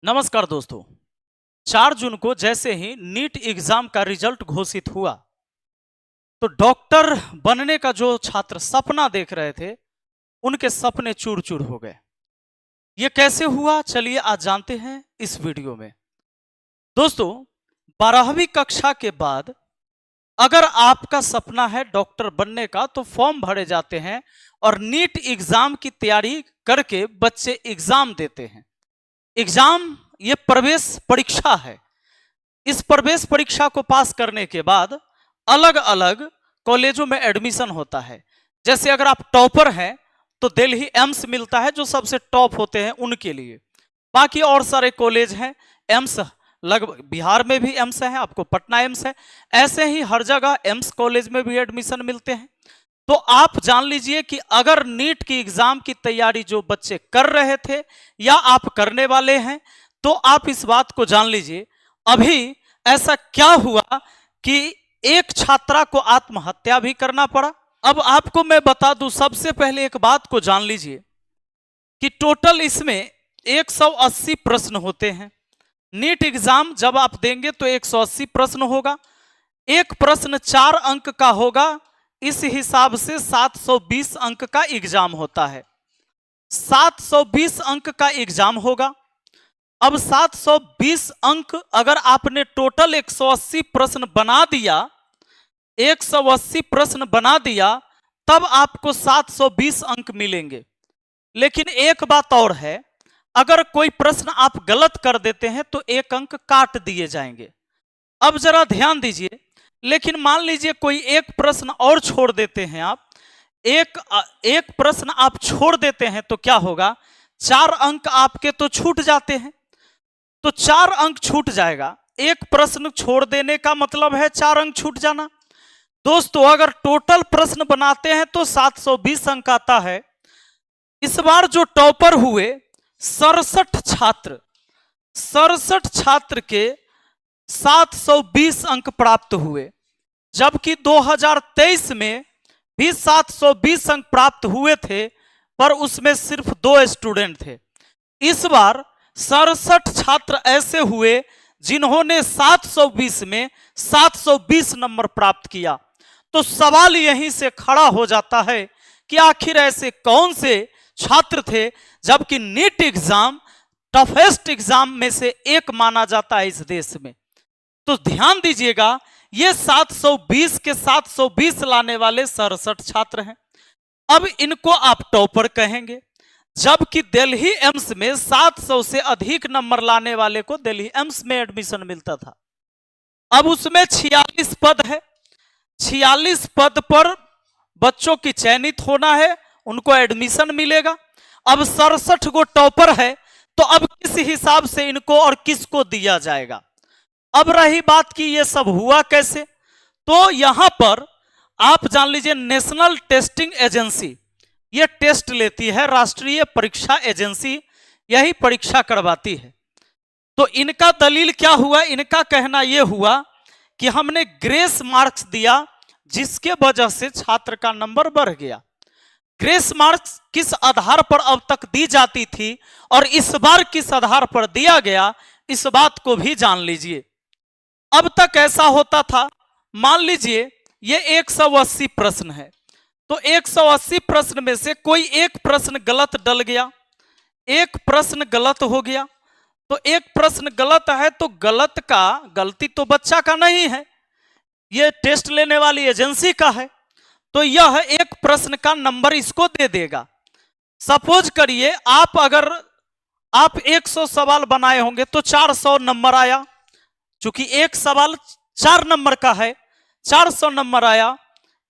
नमस्कार दोस्तों। 4 जून को जैसे ही नीट एग्जाम का रिजल्ट घोषित हुआ तो डॉक्टर बनने का जो छात्र सपना देख रहे थे उनके सपने चूर चूर हो गए। ये कैसे हुआ, चलिए आज जानते हैं इस वीडियो में। दोस्तों, 12वीं कक्षा के बाद अगर आपका सपना है डॉक्टर बनने का तो फॉर्म भरे जाते हैं और नीट एग्जाम की तैयारी करके बच्चे एग्जाम देते हैं। एग्जाम ये प्रवेश परीक्षा है। इस प्रवेश परीक्षा को पास करने के बाद अलग अलग कॉलेजों में एडमिशन होता है। जैसे अगर आप टॉपर हैं तो दिल्ली एम्स मिलता है, जो सबसे टॉप होते हैं उनके लिए। बाकी और सारे कॉलेज हैं, एम्स लगभग बिहार में भी एम्स है, आपको पटना एम्स है, ऐसे ही हर जगह एम्स कॉलेज में भी एडमिशन मिलते हैं। तो आप जान लीजिए कि अगर नीट की एग्जाम की तैयारी जो बच्चे कर रहे थे या आप करने वाले हैं तो आप इस बात को जान लीजिए। अभी ऐसा क्या हुआ कि एक छात्रा को आत्महत्या भी करना पड़ा। अब आपको मैं बता दूं, सबसे पहले एक बात को जान लीजिए कि टोटल इसमें 180 प्रश्न होते हैं। नीट एग्जाम जब आप देंगे तो 180 प्रश्न होगा। एक प्रश्न 4 अंक का होगा। इस हिसाब से 720 अंक का एग्जाम होता है। 720 अंक का एग्जाम होगा। अब 720 अंक अगर आपने टोटल 180 प्रश्न बना दिया, 180 प्रश्न बना दिया, तब आपको 720 अंक मिलेंगे। लेकिन एक बात और है, अगर कोई प्रश्न आप गलत कर देते हैं तो 1 अंक काट दिए जाएंगे। अब जरा ध्यान दीजिए, लेकिन मान लीजिए कोई एक प्रश्न और छोड़ देते हैं आप, एक प्रश्न आप छोड़ देते हैं तो क्या होगा, 4 अंक आपके तो छूट जाते हैं। तो 4 अंक छूट जाएगा। एक प्रश्न छोड़ देने का मतलब है 4 अंक छूट जाना। दोस्तों, अगर टोटल प्रश्न बनाते हैं तो 720 अंक आता है। इस बार जो टॉपर हुए 67 छात्र के 720 अंक प्राप्त हुए, जबकि 2023 में भी 720 अंक प्राप्त हुए थे, पर उसमें सिर्फ 2 स्टूडेंट थे। इस बार 67 छात्र ऐसे हुए जिन्होंने 720 में 720 नंबर प्राप्त किया। तो सवाल यहीं से खड़ा हो जाता है कि आखिर ऐसे कौन से छात्र थे, जबकि नीट एग्जाम टफेस्ट एग्जाम में से एक माना जाता है इस देश में। तो ध्यान दीजिएगा, ये 720 के 720 लाने वाले 67 छात्र हैं। अब इनको आप टॉपर कहेंगे, जबकि दिल्ली एम्स में 700 से अधिक नंबर लाने वाले को दिल्ली एम्स में एडमिशन मिलता था। अब उसमें 46 पद है। 46 पद पर बच्चों की चयनित होना है, उनको एडमिशन मिलेगा। अब 67 गो टॉपर है, तो अब किस हिसाब से इनको और किसको दिया जाएगा। अब रही बात कि ये सब हुआ कैसे, तो यहां पर आप जान लीजिए नेशनल टेस्टिंग एजेंसी ये टेस्ट लेती है, राष्ट्रीय परीक्षा एजेंसी यही परीक्षा करवाती है। तो इनका दलील क्या हुआ, इनका कहना यह हुआ कि हमने ग्रेस मार्क्स दिया जिसके वजह से छात्र का नंबर बढ़ गया। ग्रेस मार्क्स किस आधार पर अब तक दी जाती थी और इस बार किस आधार पर दिया गया, इस बात को भी जान लीजिए। अब तक ऐसा होता था, मान लीजिए ये 180 प्रश्न है, तो 180 प्रश्न में से कोई एक प्रश्न गलत डल गया, एक प्रश्न गलत हो गया। तो एक प्रश्न गलत है तो गलती तो बच्चा का नहीं है, ये टेस्ट लेने वाली एजेंसी का है। तो यह एक प्रश्न का नंबर इसको दे देगा। सपोज करिए अगर आप 100 सवाल बनाए होंगे तो 400 नंबर आया। चूंकि एक सवाल 4 नंबर का है, 400 नंबर आया।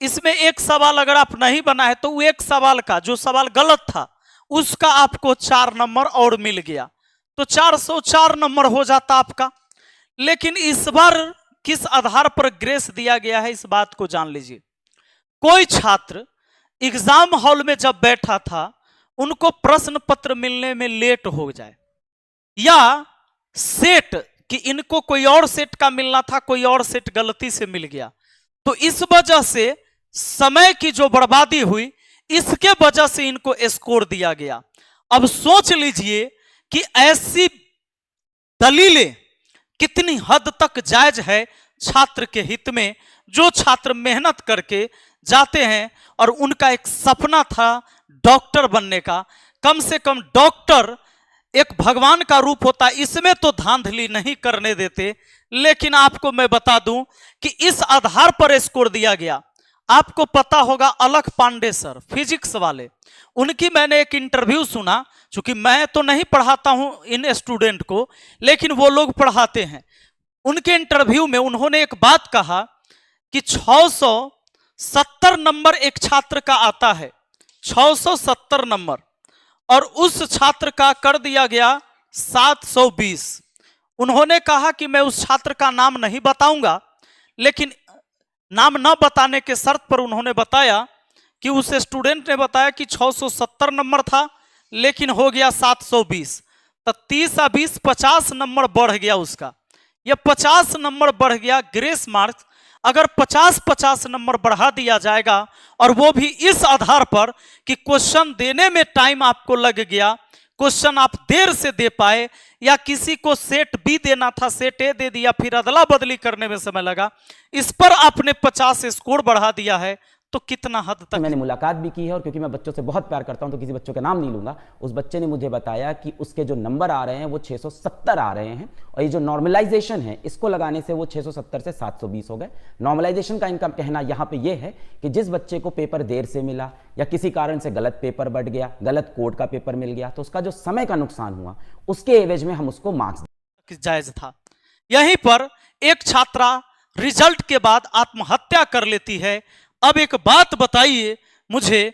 इसमें एक सवाल अगर आप नहीं बनाए तो एक सवाल का जो सवाल गलत था उसका आपको 4 नंबर और मिल गया, तो 404 नंबर हो जाता आपका। लेकिन इस बार किस आधार पर ग्रेस दिया गया है, इस बात को जान लीजिए। कोई छात्र एग्जाम हॉल में जब बैठा था, उनको प्रश्न पत्र मिलने में लेट हो जाए, या सेट कि इनको कोई और सेट का मिलना था, कोई और सेट गलती से मिल गया, तो इस वजह से समय की जो बर्बादी हुई, इसके वजह से इनको स्कोर दिया गया। अब सोच लीजिए कि ऐसी दलीलें कितनी हद तक जायज है छात्र के हित में। जो छात्र मेहनत करके जाते हैं और उनका एक सपना था डॉक्टर बनने का, कम से कम डॉक्टर एक भगवान का रूप होता है, इसमें तो धांधली नहीं करने देते। लेकिन आपको मैं बता दूं कि इस आधार पर स्कोर दिया गया। आपको पता होगा अलख पांडे सर, फिजिक्स वाले, उनकी मैंने एक इंटरव्यू सुना। चूंकि मैं तो नहीं पढ़ाता हूं इन स्टूडेंट को, लेकिन वो लोग पढ़ाते हैं। उनके इंटरव्यू में उन्होंने एक बात कहा कि 670 नंबर एक छात्र का आता है, 670 नंबर, और उस छात्र का कर दिया गया 720। उन्होंने कहा कि मैं उस छात्र का नाम नहीं बताऊंगा, लेकिन नाम न बताने के शर्त पर उन्होंने बताया कि उस स्टूडेंट ने बताया कि 670 नंबर था, लेकिन हो गया 720। तो 30 और 20 50 नंबर बढ़ गया उसका। यह 50 नंबर बढ़ गया ग्रेस मार्क्स। अगर 50-50 नंबर बढ़ा दिया जाएगा, और वो भी इस आधार पर कि क्वेश्चन देने में टाइम आपको लग गया, क्वेश्चन आप देर से दे पाए, या किसी को सेट बी देना था सेट ए दे दिया, फिर अदला बदली करने में समय लगा, इस पर आपने 50 स्कोर बढ़ा दिया है, तो कितना हद तक। मैंने मुलाकात भी की है, और क्योंकि मैं बच्चों से बहुत प्यार करता हूं तो किसी बच्चों का नाम नहीं लूंगा। उस बच्चे ने मुझे बताया कि उसके जो नंबर आ रहे हैं वो 670 आ रहे हैं, और ये जो नॉर्मलाइजेशन है इसको लगाने से वो 670 से 720 हो गए। नॉर्मलाइजेशन का इनका कहना यहाँ पे ये है कि जिस बच्चे को पेपर देर से मिला, या किसी कारण से गलत पेपर बढ़ गया, गलत कोड का पेपर मिल गया, तो उसका जो समय का नुकसान हुआ उसके एवज में हम उसको मार्क्स जायज था। यहीं पर एक छात्रा रिजल्ट के बाद आत्महत्या कर लेती है। अब एक बात बताइए मुझे,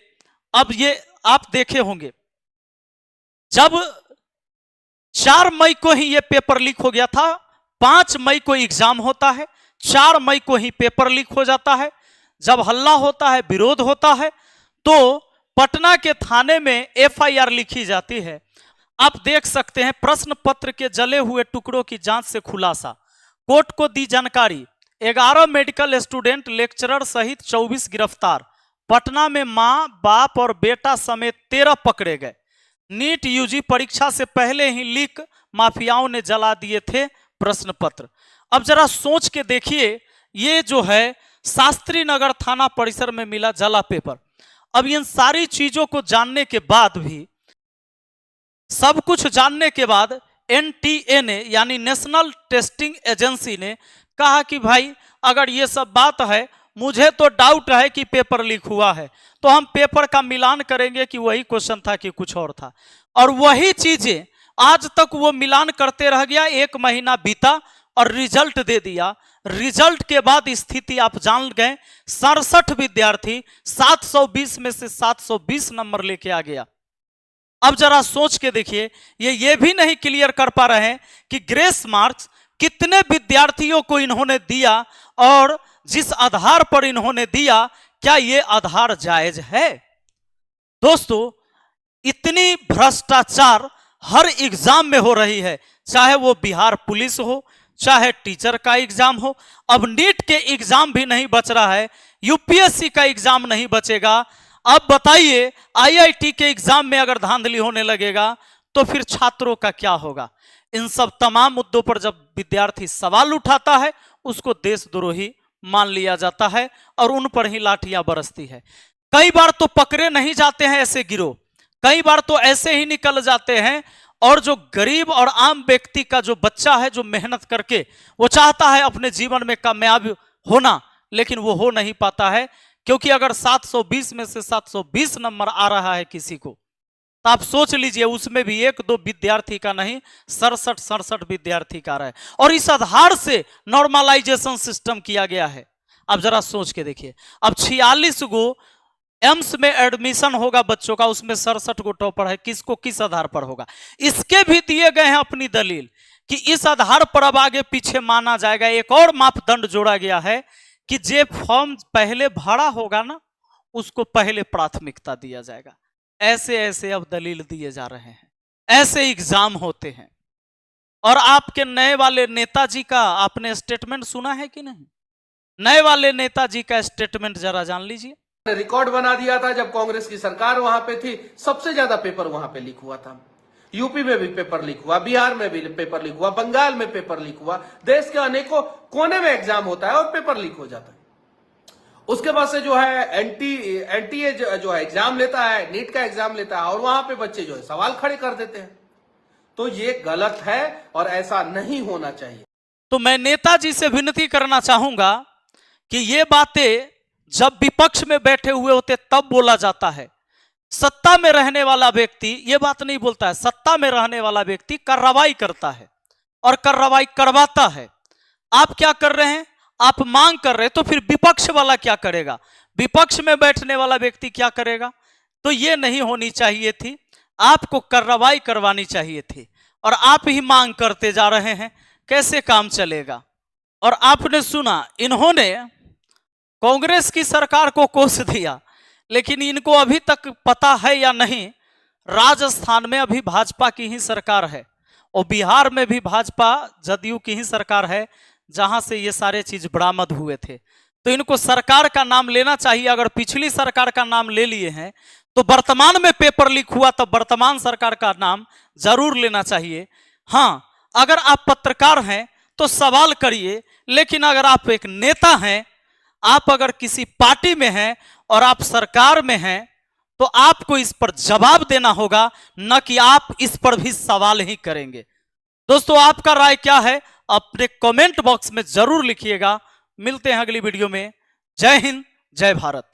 अब ये आप देखे होंगे, जब 4 मई को ही ये पेपर लीक हो गया था, 5 मई को एग्जाम होता है, 4 मई को ही पेपर लीक हो जाता है। जब हल्ला होता है, विरोध होता है, तो पटना के थाने में FIR लिखी जाती है। आप देख सकते हैं प्रश्न पत्र के जले हुए टुकड़ों की जांच से खुलासा, कोर्ट को दी जानकारी, 11 मेडिकल स्टूडेंट लेक्चरर सहित 24 गिरफ्तार, पटना में मां बाप और बेटा समेत 13 पकड़े गए। नीट यूजी परीक्षा से पहले ही लीक माफियाओं ने जला दिए थे प्रश्न पत्र। अब जरा सोच के देखिए, ये जो है शास्त्री नगर थाना परिसर में मिला जला पेपर। अब इन सारी चीजों को जानने के बाद भी, सब कुछ जानने के बाद NTA ने, यानी नेशनल टेस्टिंग एजेंसी ने कहा कि भाई अगर ये सब बात है, मुझे तो डाउट है कि पेपर लीक हुआ है, तो हम पेपर का मिलान करेंगे कि वही क्वेश्चन था कि कुछ और था। और वही चीजें आज तक वो मिलान करते रह गया। 1 महीना बीता और रिजल्ट दे दिया। रिजल्ट के बाद स्थिति आप जान गए, 67 विद्यार्थी 720 में से 720 नंबर लेके आ गया। अब जरा सोच के देखिए, ये भी नहीं क्लियर कर पा रहे हैं कि ग्रेस मार्क्स कितने विद्यार्थियों को इन्होंने दिया, और जिस आधार पर इन्होंने दिया, क्या ये आधार जायज है? दोस्तों, इतनी भ्रष्टाचार हर एग्जाम में हो रही है, चाहे वो बिहार पुलिस हो, चाहे टीचर का एग्जाम हो। अब नीट के एग्जाम भी नहीं बच रहा है, UPSC का एग्जाम नहीं बचेगा। अब बताइए, IIT के एग्जाम में अगर धांधली होने लगेगा तो फिर छात्रों का क्या होगा? इन सब तमाम मुद्दों पर जब विद्यार्थी सवाल उठाता है, उसको देशद्रोही मान लिया जाता है और उन पर ही लाठियां बरसती है। कई बार तो पकड़े नहीं जाते हैं ऐसे गिरोह, कई बार तो ऐसे ही निकल जाते हैं। और जो गरीब और आम व्यक्ति का जो बच्चा है, जो मेहनत करके वो चाहता है अपने जीवन में कामयाब होना, लेकिन वो हो नहीं पाता है, क्योंकि अगर 720 में से 720 नंबर आ रहा है किसी को, तो आप सोच लीजिए उसमें भी 1-2 विद्यार्थी का नहीं, 67 विद्यार्थी का रहा है। और इस आधार से नॉर्मलाइजेशन सिस्टम किया गया है। अब जरा सोच के देखिए, अब 46 गो एम्स में एडमिशन होगा बच्चों का, उसमें 67 गो टॉपर है, किसको किस आधार पर होगा? इसके भी दिए गए हैं अपनी दलील कि इस आधार पर अब आगे पीछे माना जाएगा। एक और मापदंड जोड़ा गया है कि जे फॉर्म पहले भरा होगा ना, उसको पहले प्राथमिकता दिया जाएगा। ऐसे ऐसे अब दलील दिए जा रहे हैं, ऐसे एग्जाम होते हैं। और आपके नए वाले नेताजी का आपने स्टेटमेंट सुना है कि नहीं? नए वाले नेताजी का स्टेटमेंट जरा जान लीजिए। रिकॉर्ड बना दिया था जब कांग्रेस की सरकार वहां पे थी, सबसे ज्यादा पेपर वहां पे लीक हुआ था। यूपी में भी पेपर लीक हुआ, बिहार में भी पेपर लीक हुआ, बंगाल में पेपर लीक हुआ, देश के अनेकों कोने में एग्जाम होता है और पेपर लीक हो जाता है। उसके बाद से जो है एनटीए जो है एग्जाम लेता है, नीट का एग्जाम लेता है और वहां पे बच्चे जो है सवाल खड़े कर देते हैं। तो ये गलत है और ऐसा नहीं होना चाहिए। तो मैं नेताजी से विनती करना चाहूंगा कि ये बातें जब विपक्ष में बैठे हुए होते तब बोला जाता है। सत्ता में रहने वाला व्यक्ति ये बात नहीं बोलता है। सत्ता में रहने वाला व्यक्ति कार्रवाई करता है और कार्रवाई करवाता है। आप क्या कर रहे हैं? आप मांग कर रहे हैं, तो फिर विपक्ष वाला क्या करेगा? विपक्ष में बैठने वाला व्यक्ति क्या करेगा? तो ये नहीं होनी चाहिए थी। आपको कार्रवाई करवानी चाहिए थी और आप ही मांग करते जा रहे हैं। कैसे काम चलेगा? और आपने सुना, इन्होंने कांग्रेस की सरकार को कोस दिया, लेकिन इनको अभी तक पता है या नहीं, राजस्थान में अभी भाजपा की ही सरकार है और बिहार में भी भाजपा जदयू की ही सरकार है, जहां से ये सारे चीज बरामद हुए थे। तो इनको सरकार का नाम लेना चाहिए। अगर पिछली सरकार का नाम ले लिए हैं तो वर्तमान में पेपर लीक हुआ तो वर्तमान सरकार का नाम जरूर लेना चाहिए। हाँ, अगर आप पत्रकार हैं तो सवाल करिए, लेकिन अगर आप एक नेता हैं, आप अगर किसी पार्टी में हैं और आप सरकार में हैं, तो आपको इस पर जवाब देना होगा, न कि आप इस पर भी सवाल ही करेंगे। दोस्तों, आपका राय क्या है? अपने कमेंट बॉक्स में जरूर लिखिएगा। मिलते हैं अगली वीडियो में। जय हिंद, जय भारत।